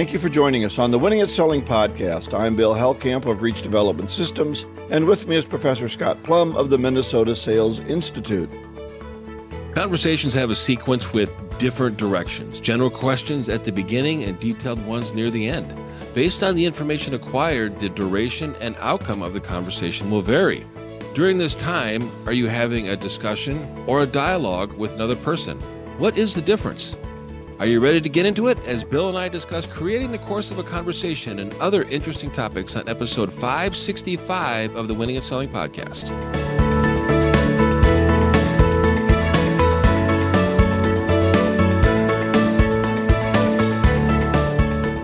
Thank you for joining us on the Winning at Selling podcast. I'm Bill Hellkamp of Reach Development Systems, and with me is Professor Scott Plum of the Minnesota Sales Institute. Conversations have a sequence with different directions, general questions at the beginning and detailed ones near the end. Based on the information acquired, the duration and outcome of the conversation will vary. During this time, are you having a discussion or a dialogue with another person? What is the difference? Are you ready to get into it as Bill and I discuss creating the course of a conversation and other interesting topics on episode 565 of the Winning at Selling podcast?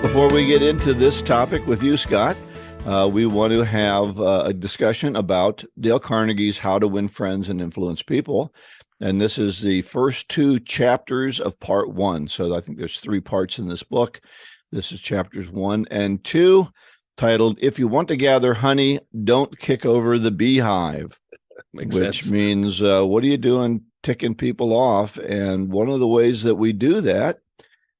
Before we get into this topic with you, Scott, we want to have a discussion about Dale Carnegie's How to Win Friends and Influence People. And this is the first two chapters of part one. So I think there's three parts in this book. This is chapters 1 and 2, titled, If You Want to Gather Honey, Don't Kick Over the Beehive. Makes which sense. means, what are you doing ticking people off? And one of the ways that we do that,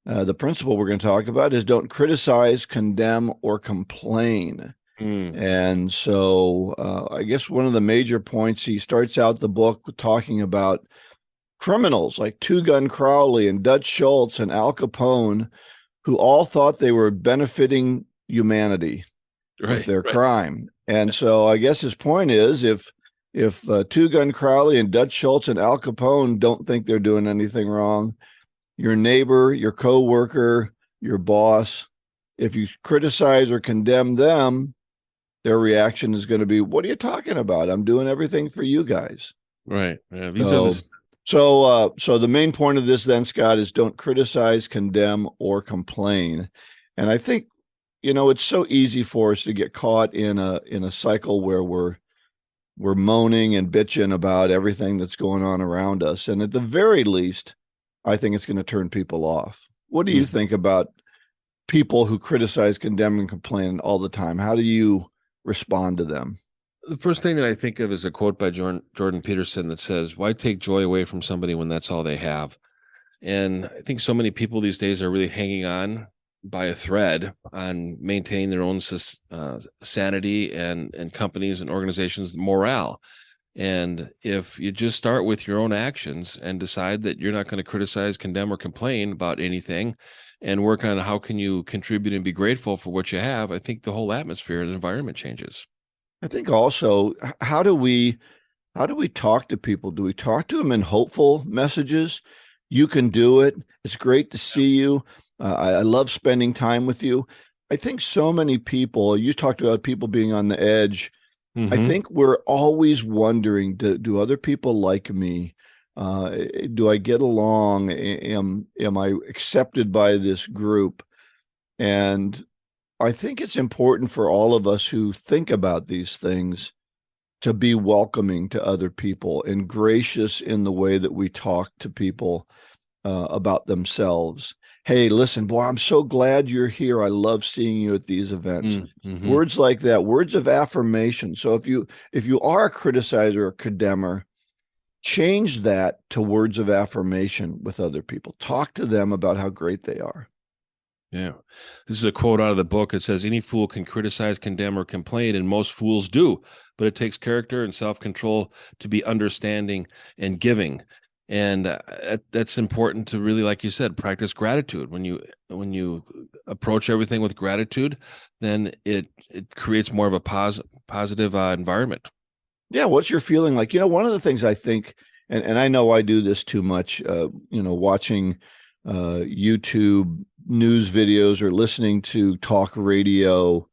the principle we're going to talk about is don't criticize, condemn, or complain. And so I guess one of the major points, he starts out the book talking about criminals like Two Gun Crowley and Dutch Schultz and Al Capone, who all thought they were benefiting humanity with their crime. And so I guess his point is if Two Gun Crowley and Dutch Schultz and Al Capone don't think they're doing anything wrong, your neighbor, your coworker, your boss, if you criticize or condemn them, their reaction is going to be, what are you talking about? I'm doing everything for you guys. Right. Yeah, So the main point of this then, Scott, is don't criticize, condemn, or complain. And I think, it's so easy for us to get caught in a cycle where we're moaning and bitching about everything that's going on around us. And at the very least, I think it's going to turn people off. What do you think about people who criticize, condemn, and complain all the time? How do you respond to them? The first thing that I think of is a quote by Jordan Peterson that says, why take joy away from somebody when that's all they have? And I think so many people these days are really hanging on by a thread on maintaining their own sanity and companies and organizations' morale. And if you just start with your own actions and decide that you're not going to criticize, condemn, or complain about anything, and work on how can you contribute and be grateful for what you have, I think the whole atmosphere and environment changes. I think also, how do we talk to people? Do we talk to them in hopeful messages? You can do it. It's great to see you. I love spending time with you. I think so many people, you talked about people being on the edge. I think we're always wondering, do other people like me? Do I get along? Am I accepted by this group? And I think it's important for all of us who think about these things to be welcoming to other people and gracious in the way that we talk to people about themselves. Hey, listen, boy, I'm so glad you're here. I love seeing you at these events. Words like that, words of affirmation. So if you are a criticizer or condemner, change that to words of affirmation with other people. Talk to them about how great they are. Yeah. This is a quote out of the book. It says, any fool can criticize, condemn, or complain, and most fools do, but it takes character and self-control to be understanding and giving. And that's important to really, like you said, practice gratitude. When you approach everything with gratitude, then it creates more of a positive environment. Yeah. What's your feeling like? One of the things I think, and I know I do this too much, watching YouTube news videos or listening to talk radio,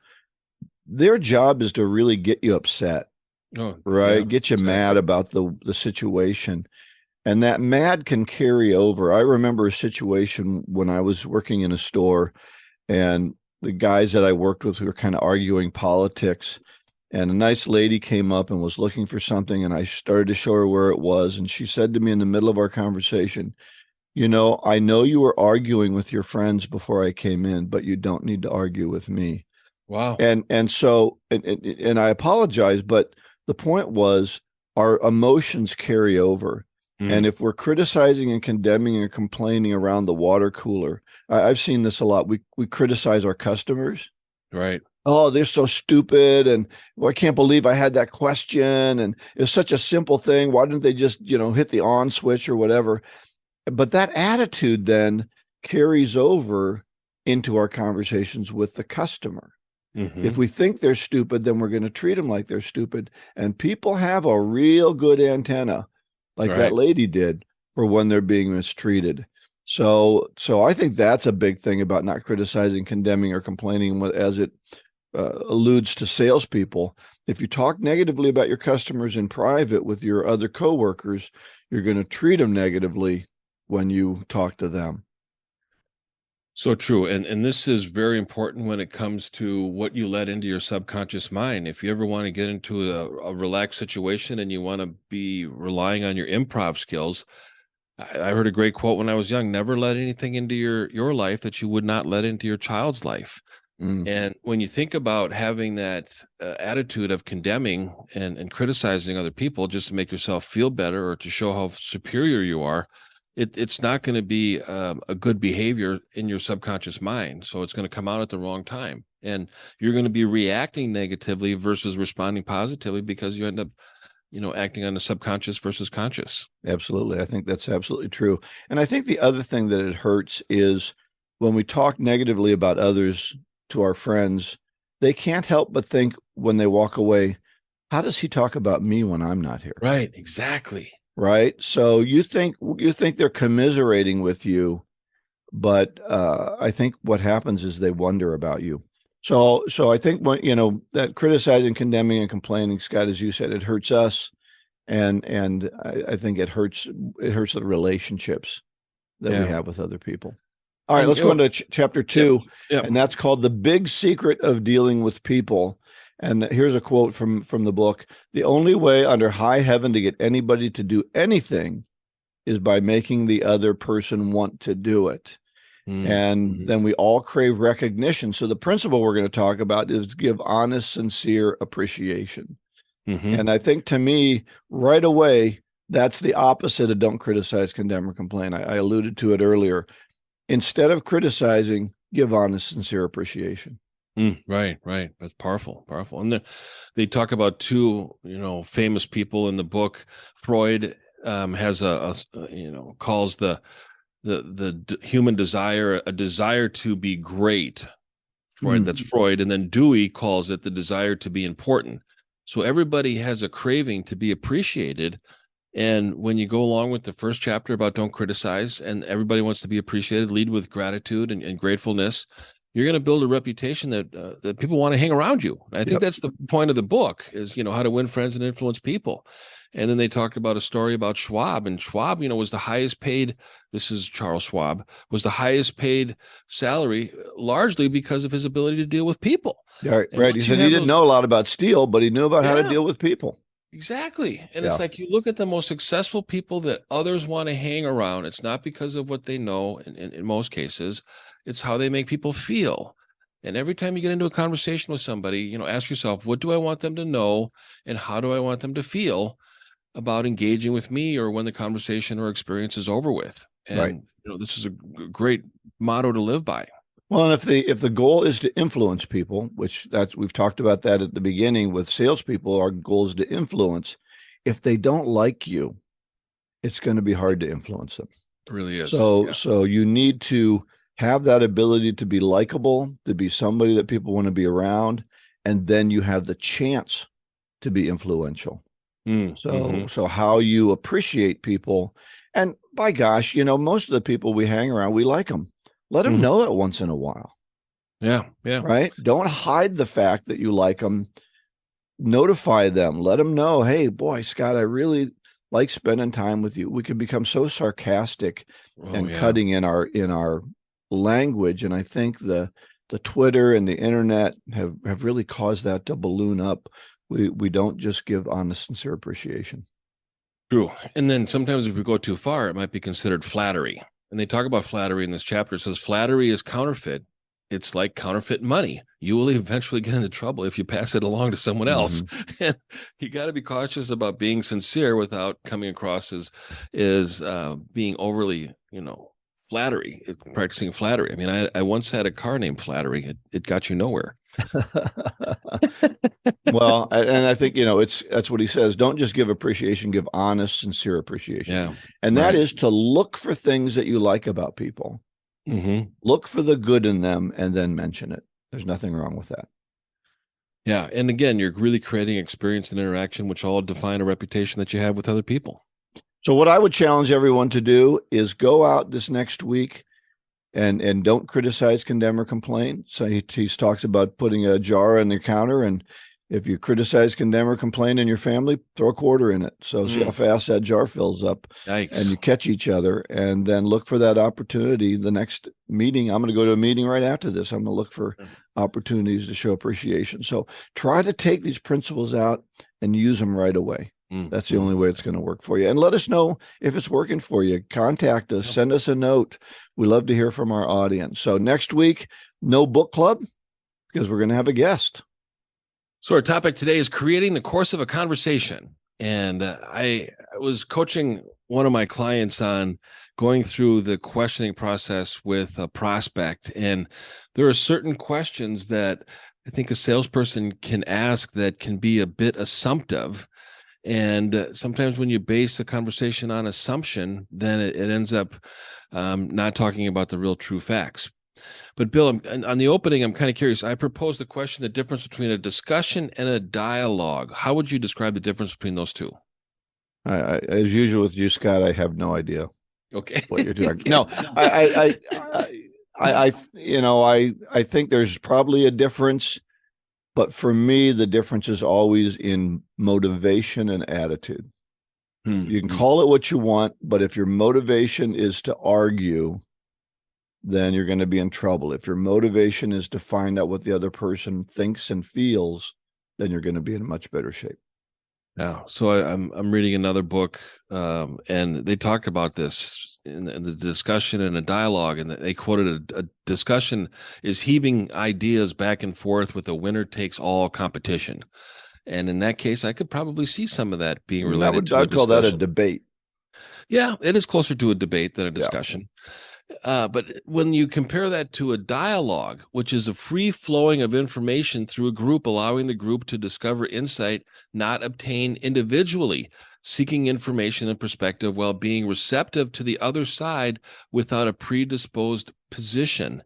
their job is to really get you upset, right? Yeah, get you mad about the situation. And that mad can carry over. I remember a situation when I was working in a store, and the guys that I worked with were kind of arguing politics. And a nice lady came up and was looking for something, and I started to show her where it was. And she said to me in the middle of our conversation, I know you were arguing with your friends before I came in, but you don't need to argue with me. Wow. And so I apologize, but the point was our emotions carry over. And if we're criticizing and condemning and complaining around the water cooler, I've seen this a lot. We criticize our customers. Right. Oh, they're so stupid. And well, I can't believe I had that question. And it's such a simple thing. Why didn't they just, hit the on switch or whatever? But that attitude then carries over into our conversations with the customer. If we think they're stupid, then we're going to treat them like they're stupid. And people have a real good antenna, like that lady did, for when they're being mistreated. So I think that's a big thing about not criticizing, condemning, or complaining as it alludes to salespeople. If you talk negatively about your customers in private with your other coworkers, you're going to treat them negatively when you talk to them. So true. And this is very important when it comes to what you let into your subconscious mind. If you ever want to get into a relaxed situation and you want to be relying on your improv skills, I heard a great quote when I was young: never let anything into your life that you would not let into your child's life. And when you think about having that attitude of condemning and criticizing other people just to make yourself feel better or to show how superior you are, it's not going to be a good behavior in your subconscious mind. So it's going to come out at the wrong time. And you're going to be reacting negatively versus responding positively because you end up, acting on the subconscious versus conscious. Absolutely. I think that's absolutely true. And I think the other thing that it hurts is when we talk negatively about others to our friends, they can't help but think when they walk away, how does he talk about me when I'm not here? Right. Exactly. Right. So you think they're commiserating with you, but I think what happens is they wonder about you. So I think that criticizing, condemning, and complaining, Scott, as you said, it hurts us, and I think it hurts the relationships that we have with other people. All right, let's go into chapter 2, and that's called The Big Secret of Dealing with People. And here's a quote from the book: "The only way under high heaven to get anybody to do anything is by making the other person want to do it." And then we all crave recognition. So the principle we're going to talk about is give honest, sincere appreciation. And I think, to me, right away, that's the opposite of don't criticize, condemn, or complain. I alluded to it earlier. Instead of criticizing, give honest, sincere appreciation. Right. That's powerful. And they talk about two, famous people in the book. Freud has calls the human desire a desire to be great. That's Freud. And then Dewey calls it the desire to be important. So everybody has a craving to be appreciated. And when you go along with the first chapter about don't criticize, and everybody wants to be appreciated, lead with gratitude and gratefulness, you're going to build a reputation that people want to hang around you. And I think that's the point of the book is, how to win friends and influence people. And then they talked about a story about Schwab, and Schwab, was the highest paid. This is Charles Schwab, was the highest paid salary largely because of his ability to deal with people. Yeah, right. He said he didn't know a lot about steel, but he knew about how to deal with people. Exactly. And it's like you look at the most successful people that others want to hang around. It's not because of what they know in most cases. It's how they make people feel. And every time you get into a conversation with somebody, ask yourself, what do I want them to know? And how do I want them to feel about engaging with me or when the conversation or experience is over with? And, this is a great motto to live by. Well, and if the goal is to influence people, which we've talked about that at the beginning with salespeople, our goal is to influence. If they don't like you, it's going to be hard to influence them. It really is. So you need to have that ability to be likable, to be somebody that people want to be around, and then you have the chance to be influential. So how you appreciate people, and by gosh, most of the people we hang around, we like them. Let them know that once in a while. Yeah. Right? Don't hide the fact that you like them. Notify them. Let them know, hey, boy, Scott, I really like spending time with you. We can become so sarcastic and cutting in our language. And I think the Twitter and the internet have really caused that to balloon up. We don't just give honest, sincere appreciation. True. And then sometimes if we go too far, it might be considered flattery. And they talk about flattery in this chapter. It says flattery is counterfeit it's like counterfeit money. You will eventually get into trouble if you pass it along to someone else. And you got to be cautious about being sincere without coming across as being overly, flattery, practicing flattery. I mean, I once had a car named Flattery. It got you nowhere. Well, and I think, that's what he says. Don't just give appreciation, give honest, sincere appreciation. Yeah. And that is to look for things that you like about people. Mm-hmm. Look for the good in them and then mention it. There's nothing wrong with that. Yeah. And again, you're really creating experience and interaction, which all define a reputation that you have with other people. So what I would challenge everyone to do is go out this next week and don't criticize, condemn, or complain. So he talks about putting a jar on the counter, and if you criticize, condemn, or complain in your family, throw a quarter in it. So see how fast that jar fills up. Yikes. And you catch each other, and then look for that opportunity. The next meeting, I'm going to go to a meeting right after this. I'm going to look for opportunities to show appreciation. So try to take these principles out and use them right away. That's the only way it's going to work for you. And let us know if it's working for you. Contact us, send us a note. We love to hear from our audience. So next week, no book club, because we're going to have a guest. So our topic today is creating the course of a conversation. And I was coaching one of my clients on going through the questioning process with a prospect. And there are certain questions that I think a salesperson can ask that can be a bit assumptive. And sometimes when you base a conversation on assumption, then it ends up not talking about the real true facts. But Bill, on the opening, I'm kind of curious. I proposed the question, the difference between a discussion and a dialogue. How would you describe the difference between those two? As usual with you, Scott, I have no idea. Okay. What you're doing. No, I think there's probably a difference. But for me, the difference is always in motivation and attitude. You can call it what you want, but if your motivation is to argue, then you're going to be in trouble. If your motivation is to find out what the other person thinks and feels, then you're going to be in much better shape. Yeah. So I'm reading another book, and they talked about this in the discussion and a dialogue, and they quoted a discussion is heaving ideas back and forth with a winner takes all competition. And in that case, I could probably see some of that being related. I'd call that a debate. Yeah, it is closer to a debate than a discussion. But when you compare that to a dialogue, which is a free flowing of information through a group, allowing the group to discover insight not obtained individually, seeking information and perspective while being receptive to the other side without a predisposed position.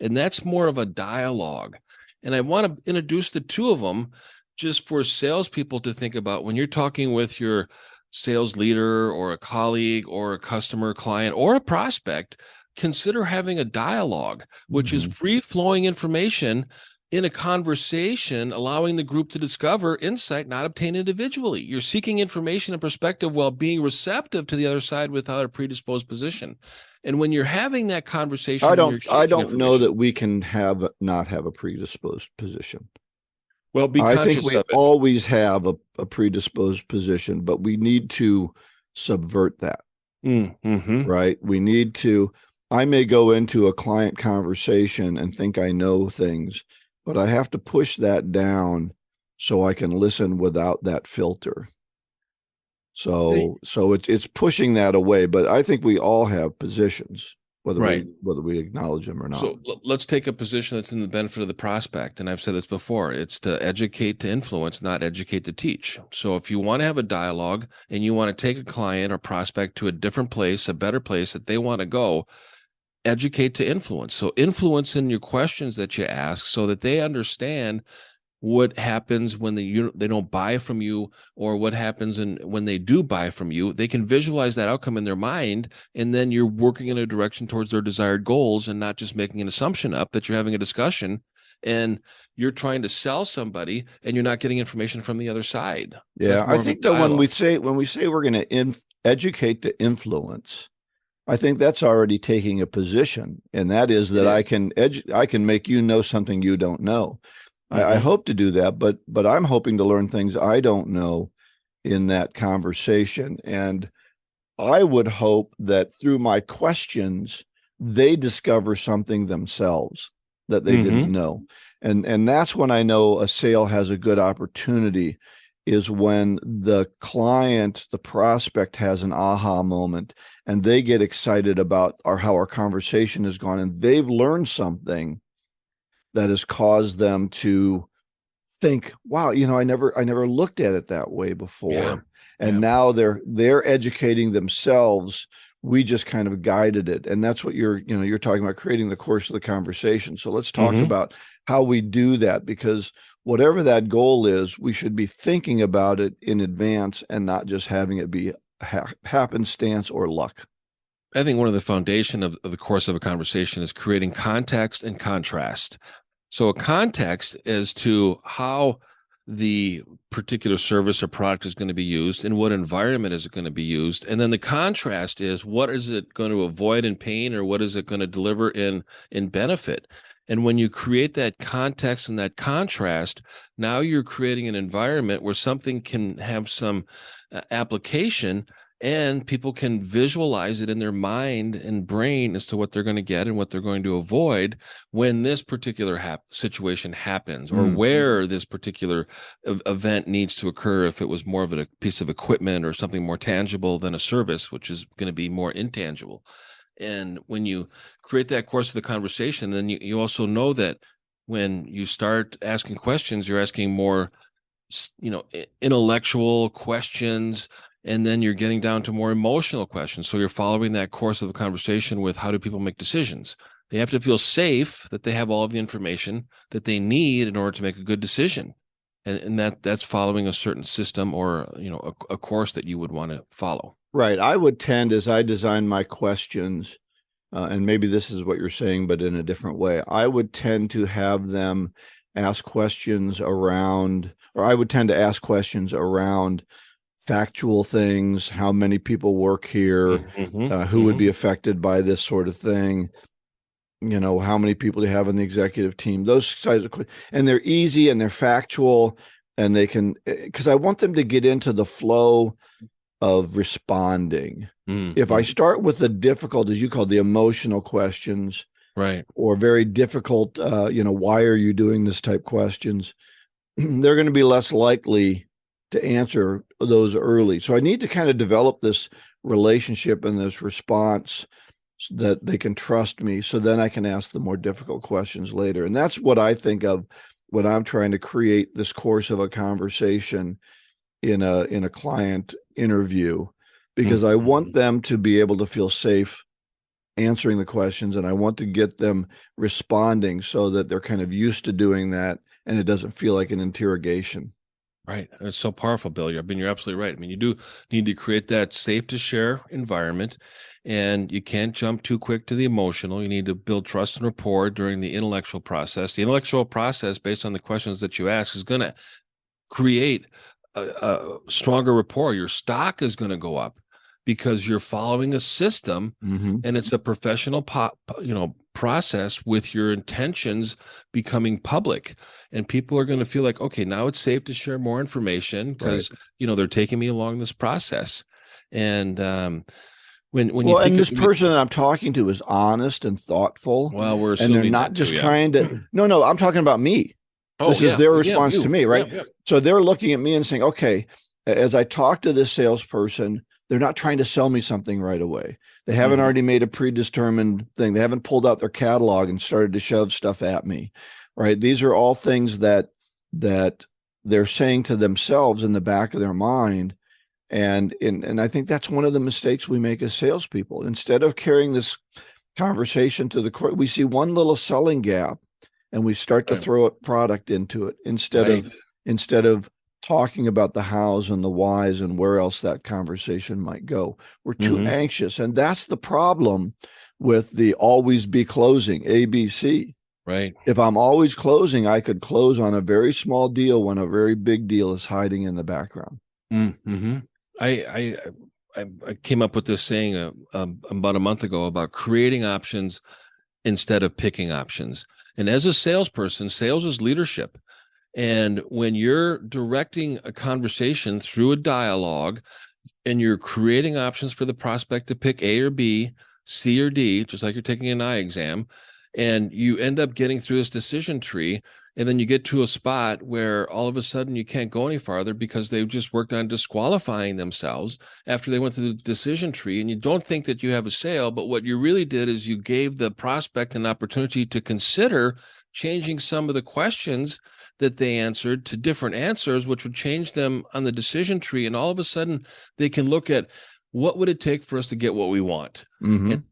And that's more of a dialogue. And I want to introduce the two of them just for salespeople to think about when you're talking with your sales leader or a colleague or a customer, client, or a prospect. Consider having a dialogue, which is free-flowing information in a conversation, allowing the group to discover insight not obtained individually. You're seeking information and perspective while being receptive to the other side without a predisposed position. And when you're having that conversation, I don't know that we can not have a predisposed position. Well, I think we always have a predisposed position, but we need to subvert that. Right? We need to. I may go into a client conversation and think I know things, but I have to push that down so I can listen without that filter. So it's pushing that away, but I think we all have positions, whether we acknowledge them or not. So let's take a position that's in the benefit of the prospect. And I've said this before, it's to educate to influence, not educate to teach. So if you want to have a dialogue and you want to take a client or prospect to a different place, a better place that they want to go, educate to influence. So influence in your questions that you ask so that they understand what happens when they don't buy from you, or what happens when they do buy from you. They can visualize that outcome in their mind, and then you're working in a direction towards their desired goals and not just making an assumption up that you're having a discussion and you're trying to sell somebody and you're not getting information from the other side. Yeah, I think that when we say we're going to educate to influence, I think that's already taking a position, and that is that I can make you know something you don't know. I hope to do that, but I'm hoping to learn things I don't know in that conversation, and I would hope that through my questions they discover something themselves. that they didn't know. And that's when I know a sale has a good opportunity, is when the client, the prospect, has an aha moment and they get excited about how our conversation has gone, and they've learned something that has caused them to think, wow, I never looked at it that way before. Yeah. And now they're educating themselves. We just kind of guided it. And that's what you're talking about, creating the course of the conversation. So let's talk about how we do that, because whatever that goal is, we should be thinking about it in advance and not just having it be happenstance or luck. I think one of the foundation of the course of a conversation is creating context and contrast. So a context as to how the particular service or product is going to be used, in what environment is it going to be used, and then the contrast is what is it going to avoid in pain, or what is it going to deliver in benefit. And when you create that context and that contrast, now you're creating an environment where something can have some application, and people can visualize it in their mind and brain as to what they're going to get and what they're going to avoid when this particular situation happens, or where this particular event needs to occur, if it was more of a piece of equipment or something more tangible than a service, which is going to be more intangible. And when you create that course of the conversation, then you also know that when you start asking questions, you're asking more, intellectual questions, and then you're getting down to more emotional questions. So you're following that course of the conversation with, how do people make decisions? They have to feel safe that they have all of the information that they need in order to make a good decision. And that's following a certain system, or, a course that you would want to follow. Right. I would tend, as I design my questions, and maybe this is what you're saying, but in a different way, I would tend to have them ask questions around, or I would tend to ask questions around factual things. How many people work here? Who would be affected by this sort of thing? How many people do you have on the executive team? Those sides of, and they're easy and they're factual, and they can, because I want them to get into the flow of responding. If I start with the difficult, as you call the emotional questions, right, or very difficult, why are you doing this type questions, they're going to be less likely to answer those early. So I need to kind of develop this relationship and this response so that they can trust me. So then I can ask the more difficult questions later. And that's what I think of when I'm trying to create this course of a conversation in a client interview, because I want them to be able to feel safe answering the questions, and I want to get them responding so that they're kind of used to doing that and it doesn't feel like an interrogation. Right. It's so powerful, Bill. You're absolutely right. I mean, you do need to create that safe to share environment, and you can't jump too quick to the emotional. You need to build trust and rapport during the intellectual process. The intellectual process, based on the questions that you ask, is going to create a stronger rapport. Your stock is going to go up because you're following a system, and it's a professional process with your intentions becoming public, and people are going to feel like, okay, now it's safe to share more information because they're taking me along this process. And when you think, and this person that I'm talking to is honest and thoughtful, well, and they're not just trying to, no, I'm talking about me. This is their response to me, right? So they're looking at me and saying, okay, as I talk to this salesperson, they're not trying to sell me something right away. They haven't already made a predetermined thing. They haven't pulled out their catalog and started to shove stuff at me, right? These are all things that they're saying to themselves in the back of their mind. And I think that's one of the mistakes we make as salespeople. Instead of carrying this conversation to the court, we see one little selling gap and we start to throw a product into it instead of talking about the hows and the whys and where else that conversation might go. We're too anxious. And that's the problem with the always be closing, ABC. Right. If I'm always closing, I could close on a very small deal when a very big deal is hiding in the background. I came up with this saying about a month ago about creating options instead of picking options. And as a salesperson, sales is leadership. And when you're directing a conversation through a dialogue and you're creating options for the prospect to pick A or B, C or D, just like you're taking an eye exam, And you end up getting through this decision tree, and then you get to a spot where all of a sudden you can't go any farther because they've just worked on disqualifying themselves after they went through the decision tree. And you don't think that you have a sale, but what you really did is you gave the prospect an opportunity to consider changing some of the questions that they answered to different answers, which would change them on the decision tree. And all of a sudden they can look at, what would it take for us to get what we want? Mm-hmm. And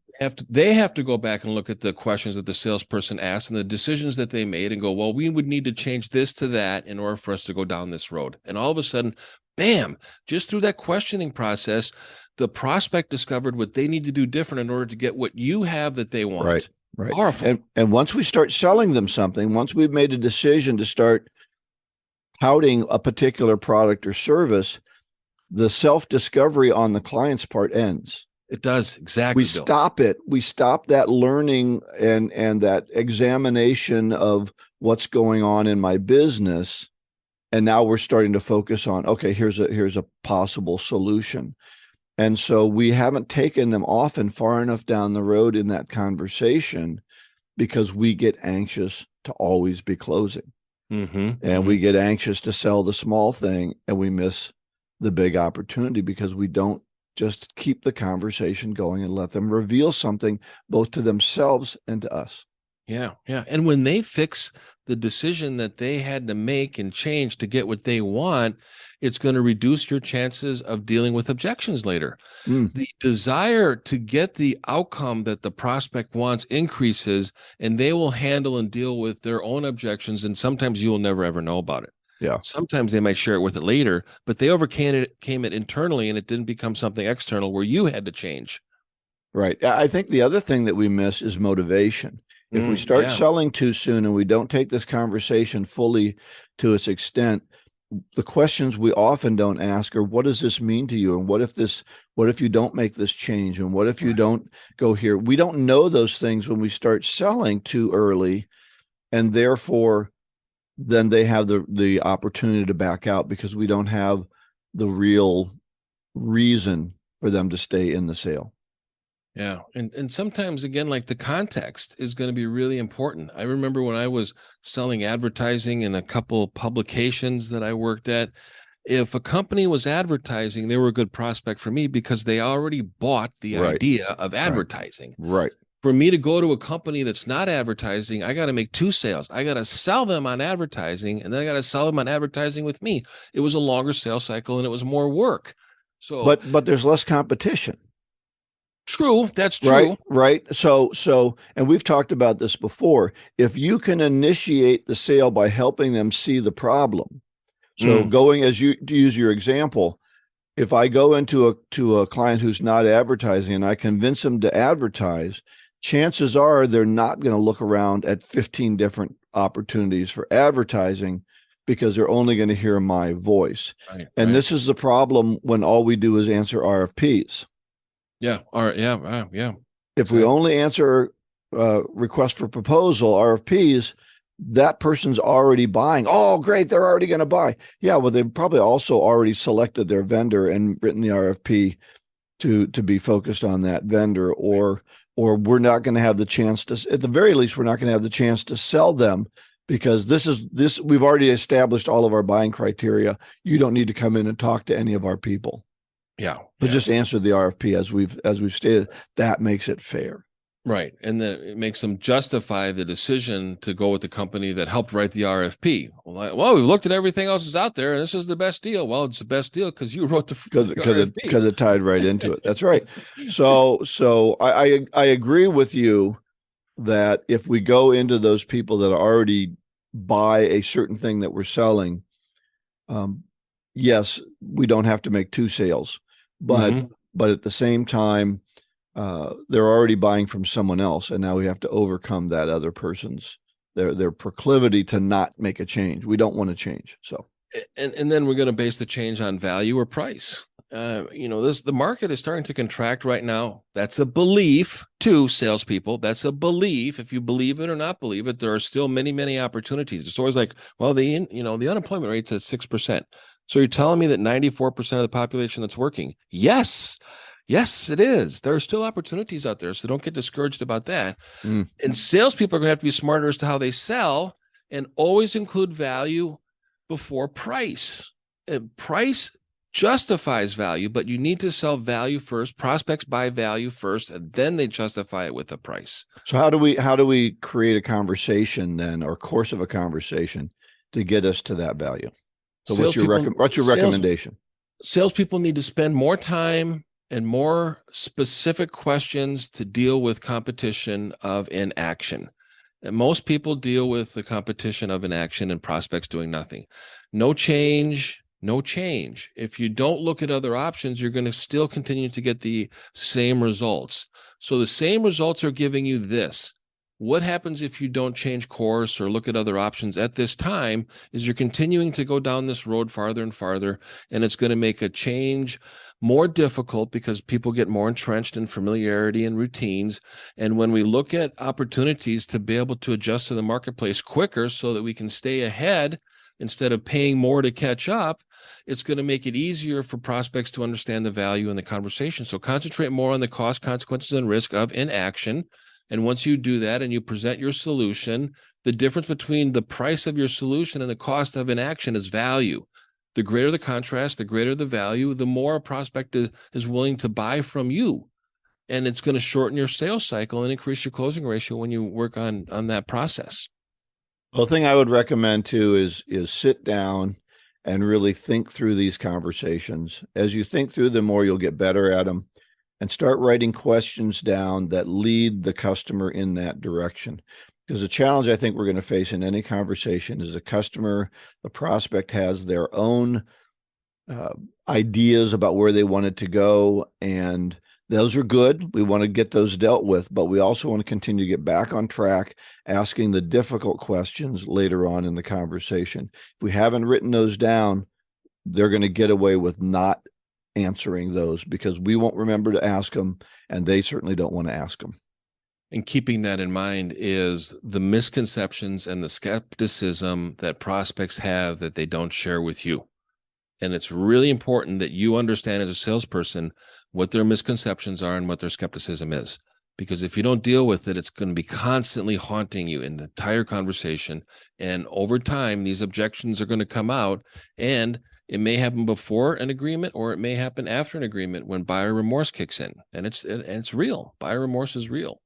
they have to go back and look at the questions that the salesperson asked and the decisions that they made and go, well, we would need to change this to that in order for us to go down this road. And all of a sudden, bam, just through that questioning process, the prospect discovered what they need to do different in order to get what you have that they want. Right. Right. Powerful. And once we start selling them something, once we've made a decision to start touting a particular product or service, the self-discovery on the client's part ends. It does. Exactly. We stop it. We stop that learning and that examination of what's going on in my business. And now we're starting to focus on, okay, here's a possible solution. And so we haven't taken them often far enough down the road in that conversation because we get anxious to always be closing. Mm-hmm. And we get anxious to sell the small thing, and we miss the big opportunity because we don't just keep the conversation going and let them reveal something both to themselves and to us. Yeah. Yeah. And when they fix the decision that they had to make and change to get what they want, it's going to reduce your chances of dealing with objections later. The desire to get the outcome that the prospect wants increases, and they will handle and deal with their own objections. And sometimes you will never, ever know about it. Yeah. Sometimes they might share it with it later, but they overcame it internally, and it didn't become something external where you had to change. Right. I think the other thing that we miss is motivation. If we start selling too soon and we don't take this conversation fully to its extent, the questions we often don't ask are, what does this mean to you? And what if you don't make this change? And what if you don't go here? We don't know those things when we start selling too early, and therefore then they have the opportunity to back out because we don't have the real reason for them to stay in the sale. Yeah. And sometimes, again, like the context is going to be really important. I remember when I was selling advertising in a couple of publications that I worked at, if a company was advertising, they were a good prospect for me because they already bought the idea of advertising. Right. For me to go to a company that's not advertising, I got to make two sales. I got to sell them on advertising, and then I got to sell them on advertising with me. It was a longer sales cycle and it was more work. So, but there's less competition. True. That's true. Right. So, and we've talked about this before. If you can initiate the sale by helping them see the problem. So going, as you to use your example, if I go into a client who's not advertising and I convince them to advertise, chances are they're not going to look around at 15 different opportunities for advertising because they're only going to hear my voice. And this is the problem when all we do is answer RFPs. Yeah. All right. Yeah. If we only answer request for proposal, RFPs, that person's already buying. Oh, great. They're already going to buy. Yeah. Well, they've probably also already selected their vendor and written the RFP to be focused on that vendor, or we're not going to have the chance to, at the very least, we're not going to have the chance to sell them because we've already established all of our buying criteria. You don't need to come in and talk to any of our people. Yeah. But just answer the RFP as we've stated. That makes it fair. Right. And then it makes them justify the decision to go with the company that helped write the RFP. Well, we've looked at everything else that's out there, and this is the best deal. Well, it's the best deal because you wrote the RFP. Because it tied right into it. That's right. So I agree with you that if we go into those people that already buy a certain thing that we're selling, yes, we don't have to make two sales, but at the same time, they're already buying from someone else, and now we have to overcome that other person's their proclivity to not make a change. We don't want to change. So, and then we're going to base the change on value or price. The market is starting to contract right now. That's a belief to salespeople. That's a belief. If you believe it or not believe it, there are still many, many opportunities. It's always like, well, the unemployment rate's at 6%. So you're telling me that 94% of the population that's working? Yes. Yes, it is. There are still opportunities out there, so don't get discouraged about that. Mm. And salespeople are going to have to be smarter as to how they sell and always include value before price. Price justifies value, but you need to sell value first. Prospects buy value first, and then they justify it with a price. So how do we create a conversation then, or course of a conversation to get us to that value? So what's your recommendation? Salespeople need to spend more time and more specific questions to deal with competition of inaction. And most people deal with the competition of inaction and prospects doing nothing. No change, no change. If you don't look at other options, you're going to still continue to get the same results. So the same results are giving you this. What happens if you don't change course or look at other options at this time is you're continuing to go down this road farther and farther, and it's going to make a change more difficult because people get more entrenched in familiarity and routines. And when we look at opportunities to be able to adjust to the marketplace quicker so that we can stay ahead instead of paying more to catch up, it's going to make it easier for prospects to understand the value in the conversation. So concentrate more on the cost, consequences, and risk of inaction. And once you do that and you present your solution, the difference between the price of your solution and the cost of inaction is value. The greater the contrast, the greater the value, the more a prospect is willing to buy from you. And it's going to shorten your sales cycle and increase your closing ratio when you work on that process. Well, the thing I would recommend too is sit down and really think through these conversations. As you think through them more, you'll get better at them. And start writing questions down that lead the customer in that direction. Because the challenge I think we're going to face in any conversation is the prospect has their own ideas about where they want it to go. And those are good. We want to get those dealt with, but we also want to continue to get back on track, asking the difficult questions later on in the conversation. If we haven't written those down, they're going to get away with not answering those because we won't remember to ask them, and they certainly don't want to ask them. And keeping that in mind is the misconceptions and the skepticism that prospects have that they don't share with you. And it's really important that you understand as a salesperson what their misconceptions are and what their skepticism is. Because if you don't deal with it, it's going to be constantly haunting you in the entire conversation. And over time, these objections are going to come out, and it may happen before an agreement or it may happen after an agreement when buyer remorse kicks in. And it's real. Buyer remorse is real.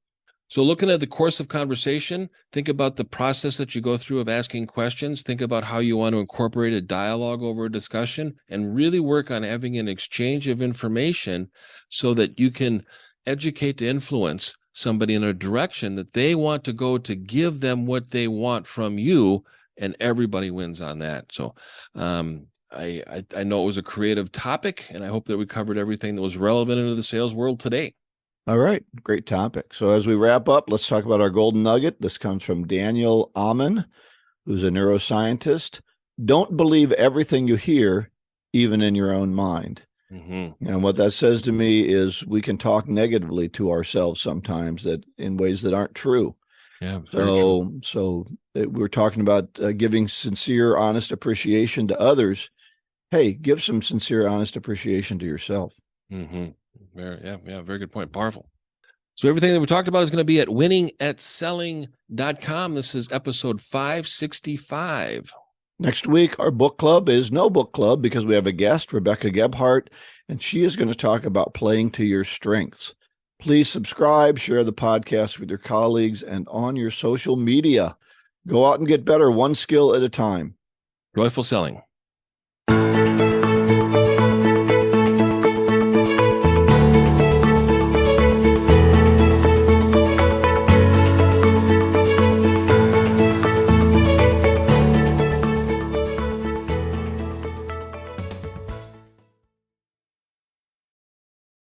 So looking at the course of conversation, think about the process that you go through of asking questions. Think about how you want to incorporate a dialogue over a discussion and really work on having an exchange of information so that you can educate to influence somebody in a direction that they want to go to give them what they want from you, and everybody wins on that. So I know it was a creative topic, and I hope that we covered everything that was relevant into the sales world today. All right. Great topic. So as we wrap up, let's talk about our golden nugget. This comes from Daniel Amen, who's a neuroscientist. Don't believe everything you hear, even in your own mind. Mm-hmm. And what that says to me is we can talk negatively to ourselves sometimes that in ways that aren't true. Yeah. So we're talking about giving sincere, honest appreciation to others. Hey, give some sincere, honest appreciation to yourself. Mm-hmm. Very good point. Powerful. So everything that we talked about is going to be at winningatselling.com. This is episode 565. Next week, our book club is no book club because we have a guest, Rebecca Gebhardt, and she is going to talk about playing to your strengths. Please subscribe, share the podcast with your colleagues and on your social media. Go out and get better, one skill at a time. Joyful selling.